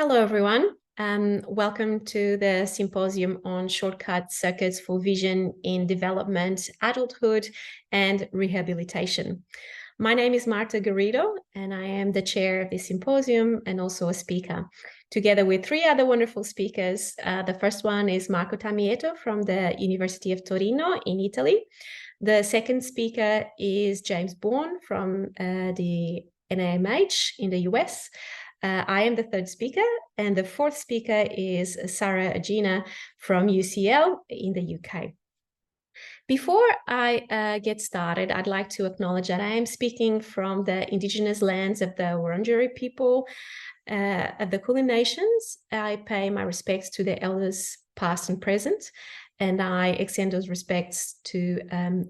Hello, everyone. Welcome to the Symposium on Shortcut Circuits for Vision in Development, Adulthood, and Rehabilitation. My name is Marta Garrido, and I am the chair of the symposium and also a speaker, together with three other wonderful speakers. The first one is Marco Tamietto from the University of Torino in Italy. The second speaker is James Bourne from the NIMH in the US. I am the third speaker, and the fourth speaker is Sarah Ajina from UCL in the UK. Before I get started, I'd like to acknowledge that I am speaking from the indigenous lands of the Wurundjeri people of the Kulin Nations. I pay my respects to the elders past and present, and I extend those respects to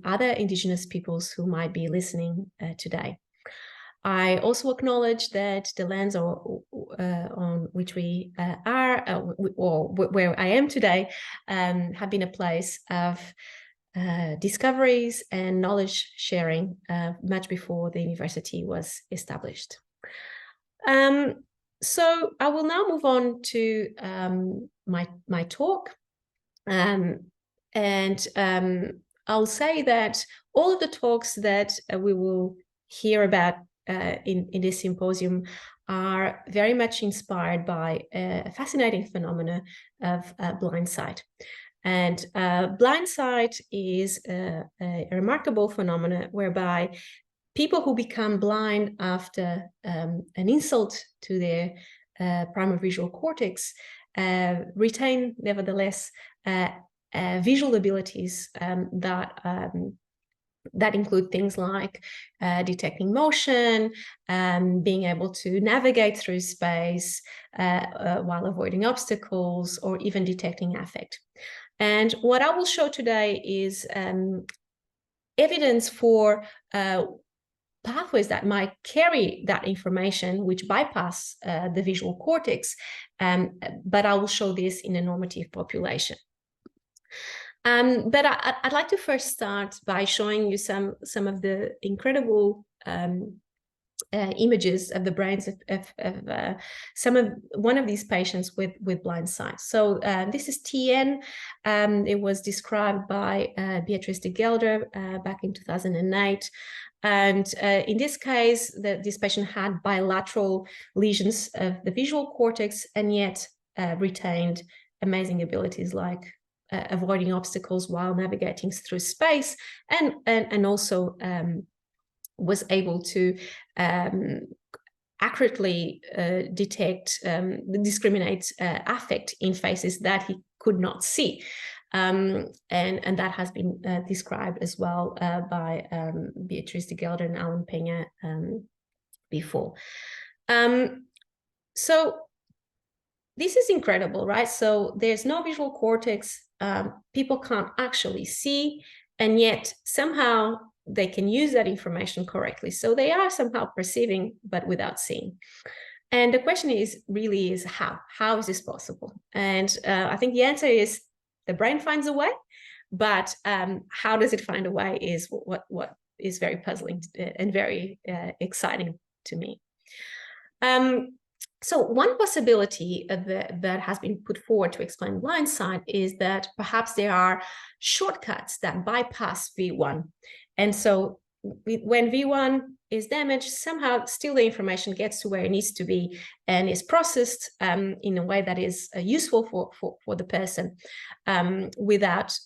other indigenous peoples who might be listening today. I also acknowledge that the lands on which we are, or where I am today, have been a place of discoveries and knowledge sharing much before the university was established. So I will now move on to my talk, and I'll say that all of the talks that we will hear about in this symposium are very much inspired by a fascinating phenomena of blindsight. And blindsight is a remarkable phenomenon whereby people who become blind after an insult to their primary visual cortex retain, nevertheless, visual abilities that include things like detecting motion, being able to navigate through space while avoiding obstacles, or even detecting affect. And what I will show today is evidence for pathways that might carry that information, which bypass the visual cortex, but I will show this in a normative population. But I'd like to first start by showing you some of the incredible images of the brains of one of these patients with blindsight. So this is TN. It was described by Beatrice de Gelder back in 2008. And in this case, this patient had bilateral lesions of the visual cortex and yet retained amazing abilities like avoiding obstacles while navigating through space, and also was able to accurately discriminate affect in faces that he could not see. And that has been described as well by Beatrice de Gelder and Alan Peña before. So this is incredible, right? So there's no visual cortex. People can't actually see, and yet somehow they can use that information correctly. So they are somehow perceiving, but without seeing. And the question is how? How is this possible? And I think the answer is the brain finds a way, but how does it find a way is what is very puzzling and very exciting to me. So one possibility that has been put forward to explain blindsight is that perhaps there are shortcuts that bypass V1. And so when V1 is damaged, somehow still the information gets to where it needs to be and is processed in a way that is useful for the person without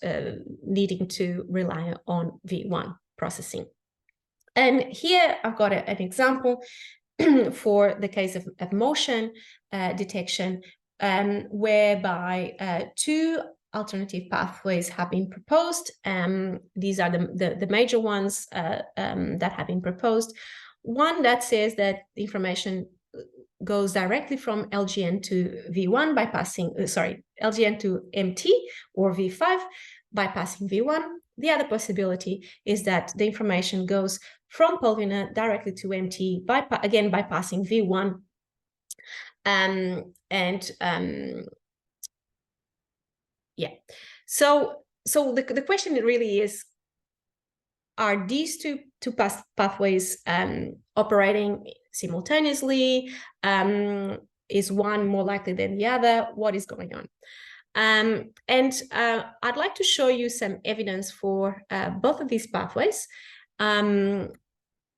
needing to rely on V1 processing. And here I've got an example for the case of motion detection, whereby two alternative pathways have been proposed. These are the major ones that have been proposed. One that says that the information goes directly from LGN to V1 LGN to MT or V5 bypassing V1. The other possibility is that the information goes from pulvinar directly to MT, again bypassing V1. So the question really is, are these two pathways operating simultaneously? is one more likely than the other? What is going on? I'd like to show you some evidence for both of these pathways.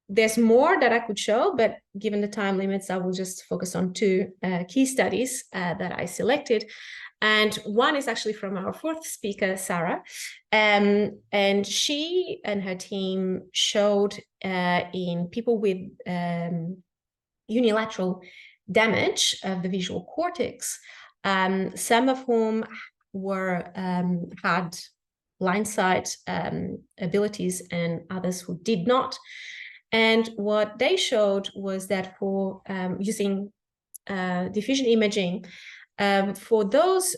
There's more that I could show, but given the time limits, I will just focus on two key studies that I selected. And one is actually from our fourth speaker, Sarah. And she and her team showed in people with unilateral damage of the visual cortex, some of whom were had blindsight abilities and others who did not. And what they showed was that for using diffusion imaging, for those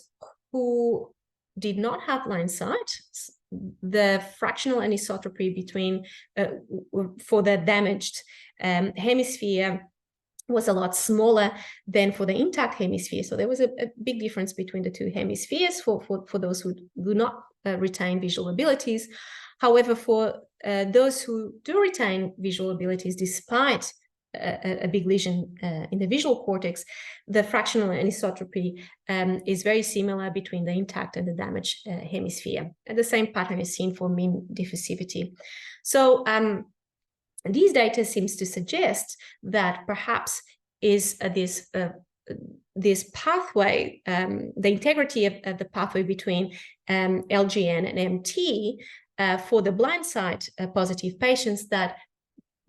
who did not have blindsight, the fractional anisotropy between for the damaged hemisphere was a lot smaller than for the intact hemisphere. So there was a big difference between the two hemispheres for those who do not retain visual abilities. However, for those who do retain visual abilities despite a big lesion in the visual cortex, the fractional anisotropy is very similar between the intact and the damaged hemisphere. And the same pattern is seen for mean diffusivity. So these data seems to suggest that perhaps is this pathway, the integrity of the pathway between LGN and MT for the blindsight positive patients that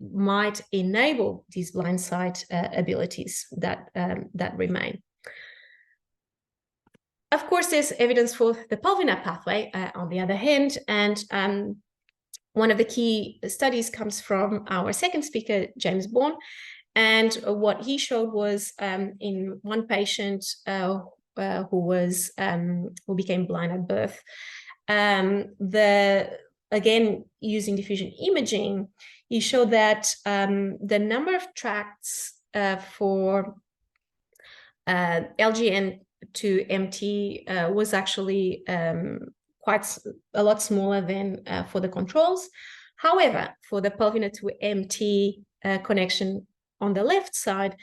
might enable these blindsight abilities that remain. Of course, there's evidence for the pulvinar pathway on the other hand, and one of the key studies comes from our second speaker, James Bourne, and what he showed was in one patient who became blind at birth. Again, using diffusion imaging, he showed that the number of tracts for LGN to MT was actually quite a lot smaller than for the controls. However, for the pulvinar to MT connection on the left side,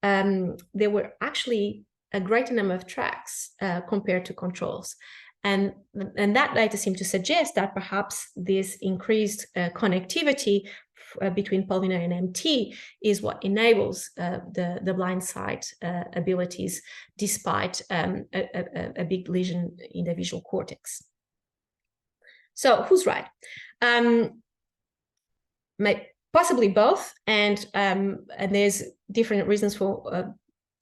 there were actually a greater number of tracks compared to controls. And that data seemed to suggest that perhaps this increased connectivity between pulvinar and MT is what enables the blindsight abilities despite a big lesion in the visual cortex. So who's right? Possibly both, and there's different reasons for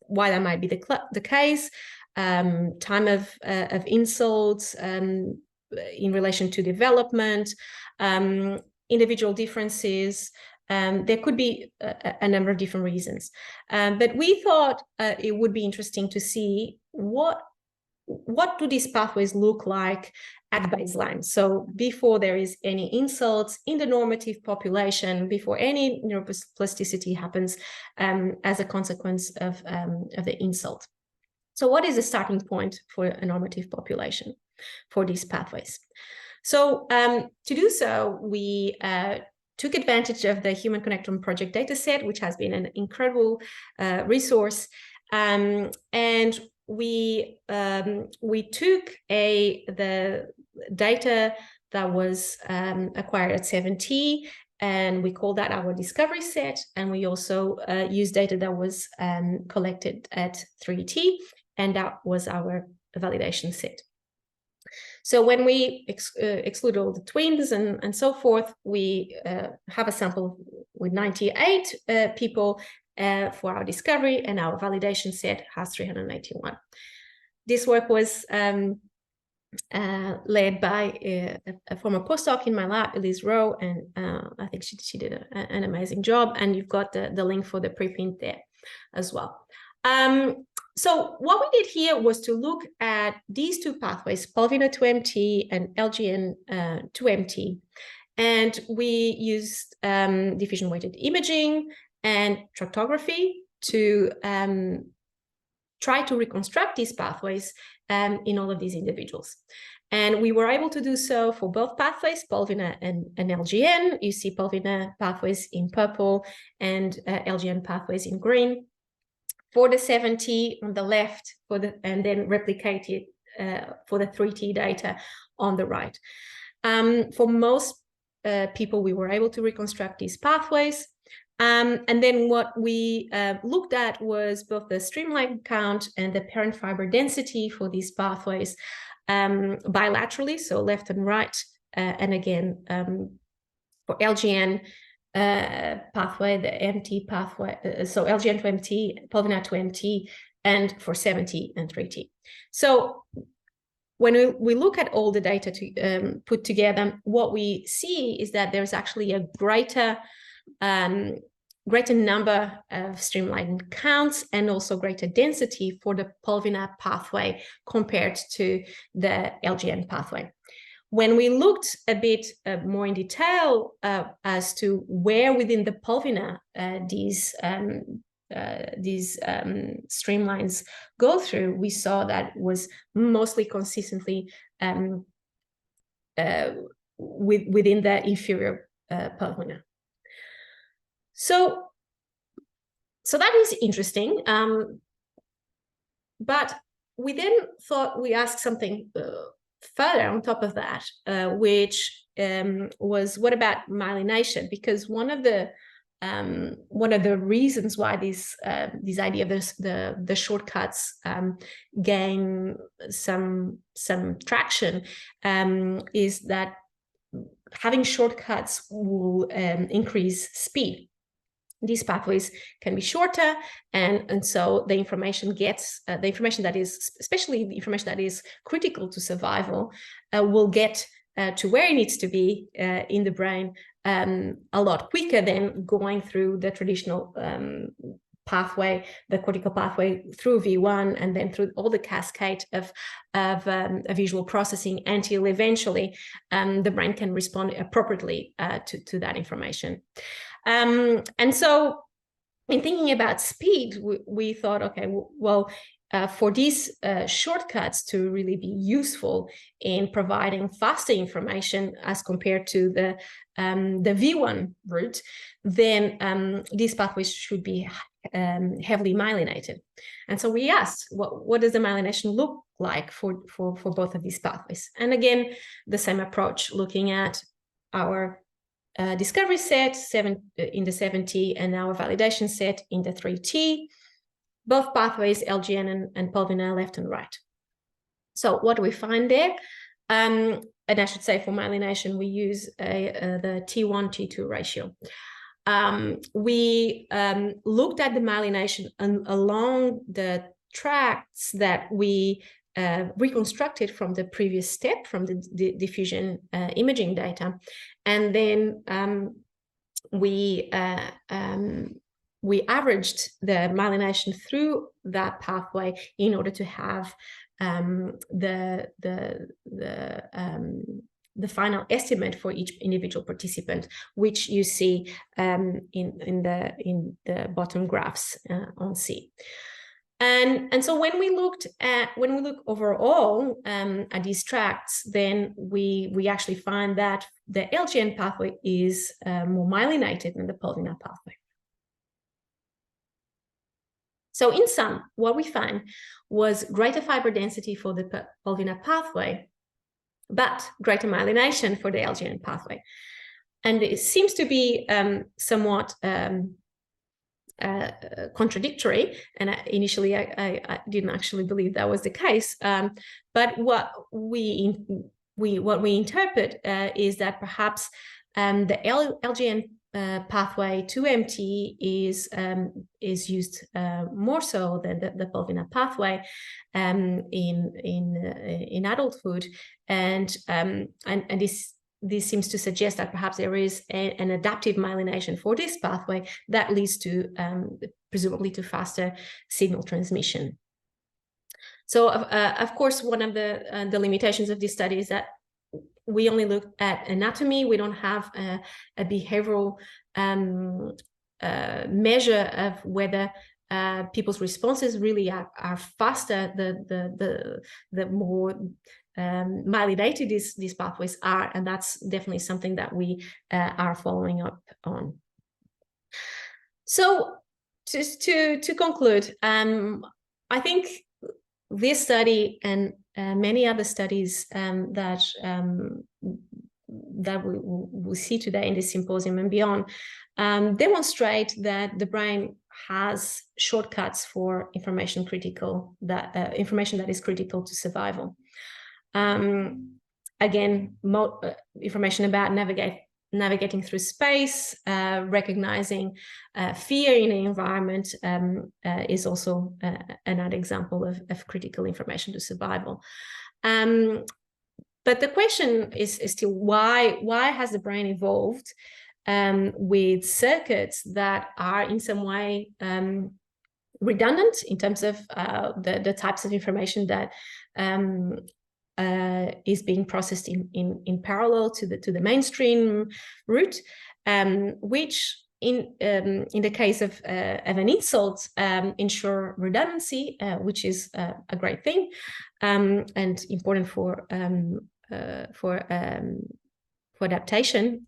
why that might be the case. Time of insults in relation to development, individual differences. There could be a number of different reasons, but we thought it would be interesting to see what do these pathways look like at baseline. So before there is any insults in the normative population, before any neuroplasticity happens as a consequence of the insult. So what is the starting point for a normative population for these pathways? So to do so, we took advantage of the Human Connectome Project dataset, which has been an incredible resource, and we took the data that was acquired at 7T, and we called that our discovery set, and we also used data that was collected at 3T, and that was our validation set. So when we exclude all the twins and so forth, we have a sample with 98 people for our discovery, and our validation set has 381. This work was led by a former postdoc in my lab, Elise Rowe, and I think she did an amazing job, and you've got the link for the preprint there as well. So what we did here was to look at these two pathways, pulvinar to MT and LGN to MT, and we used diffusion-weighted imaging and tractography to try to reconstruct these pathways in all of these individuals. And we were able to do so for both pathways, pulvinar and LGN. You see pulvinar pathways in purple and LGN pathways in green. for the 7T on the left, and then replicate it for the 3T data on the right. For most people, we were able to reconstruct these pathways. And then what we looked at was both the streamline count and the parent fiber density for these pathways bilaterally, so left and right. And again, for LGN pathway, the MT pathway, so LGN to MT, pulvinar to MT, and for 7T and 3T. So when we look at all the data to put together, what we see is that there's actually a greater number of streamline counts and also greater density for the pulvinar pathway compared to the LGN pathway. When we looked a bit more in detail as to where within the pulvinar these streamlines go through, we saw that was mostly consistently within the inferior pulvinar. So that is interesting, but we then thought we asked something further on top of that, which was, what about myelination? Because one of the reasons why this idea of the shortcuts gain some traction is that having shortcuts will increase speed. These pathways can be shorter, and so the information gets the information that is, especially the information that is critical to survival, will get to where it needs to be in the brain a lot quicker than going through the traditional pathway, the cortical pathway, through V1 and then through all the cascade of visual processing until eventually the brain can respond appropriately to that information. And so in thinking about speed, we thought, okay, well, for these shortcuts to really be useful in providing faster information as compared to the V1 route, then these pathways should be heavily myelinated. And so we asked, what does the myelination look like for both of these pathways? And again, the same approach, looking at our discovery set in the 7T and our validation set in the 3T, both pathways, LGN and pulvinar, left and right. So what do we find there? And I should say, for myelination, we use the T1-T2 ratio. We looked at the myelination along the tracts that we reconstructed from the previous step, from the diffusion imaging data, and then we averaged the myelination through that pathway in order to have the final estimate for each individual participant, which you see in the bottom graphs on C. And so when we look overall at these tracts, then we actually find that the LGN pathway is more myelinated than the pulvinar pathway. So in sum, what we found was greater fiber density for the pulvinar pathway, but greater myelination for the LGN pathway. And it seems to be somewhat contradictory, and initially I didn't actually believe that was the case. But what we interpret is that perhaps the LGN pathway to MT is used more so than the pulvinar pathway in adulthood, and this seems to suggest that perhaps there is an adaptive myelination for this pathway that leads to presumably to faster signal transmission. So of course, one of the limitations of this study is that we only look at anatomy. We don't have a behavioral measure of whether people's responses really are faster the more myelinated these pathways are, and that's definitely something that we are following up on. So just to conclude, I think this study and many other studies that we see today in this symposium and beyond demonstrate that the brain has shortcuts for information information that is critical to survival. Again, information about navigating through space, recognizing fear in the environment is also another example of critical information to survival. But the question is still why has the brain evolved with circuits that are in some way redundant in terms of the types of information that is being processed in parallel to the mainstream route, which in the case of an insult ensure redundancy, which is a great thing and important for adaptation.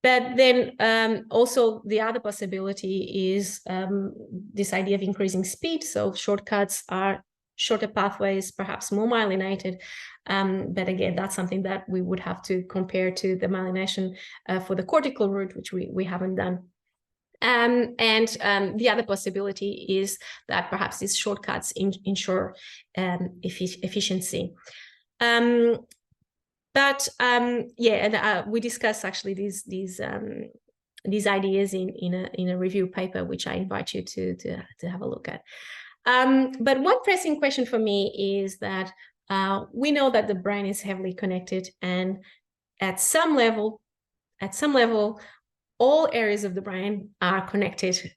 But then also the other possibility is this idea of increasing speed. So shortcuts are shorter pathways, perhaps more myelinated. But again, that's something that we would have to compare to the myelination for the cortical route, which we haven't done. And the other possibility is that perhaps these shortcuts ensure efficiency. We discussed actually these ideas in a review paper, which I invite you to have a look at. But one pressing question for me is that we know that the brain is heavily connected, and at some level, all areas of the brain are connected,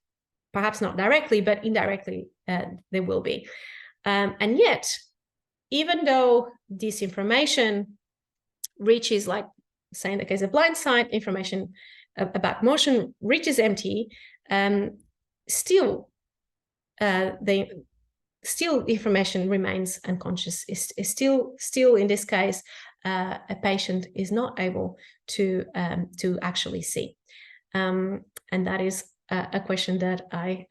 perhaps not directly, but indirectly they will be. And yet, even though this information reaches, like say in the case of blindsight, information about motion reaches MT, still information remains unconscious. Is still in this case a patient is not able to actually see, and that is a question that I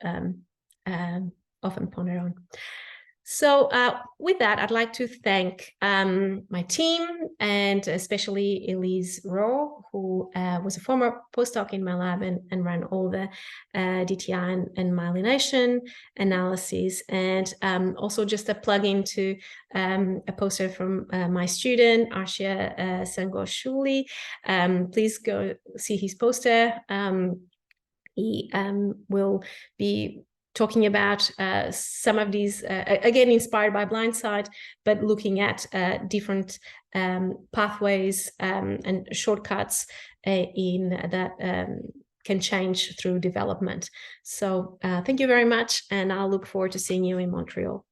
often ponder on. So with that, I'd like to thank my team, and especially Elise Rowe, who was a former postdoc in my lab and ran all the DTI and myelination analyses. And also just a plug into a poster from my student, Arshia Sangoshuli. Please go see his poster. He will be talking about some of these, again, inspired by blindsight, but looking at different pathways and shortcuts in that can change through development. So thank you very much, and I'll look forward to seeing you in Montreal.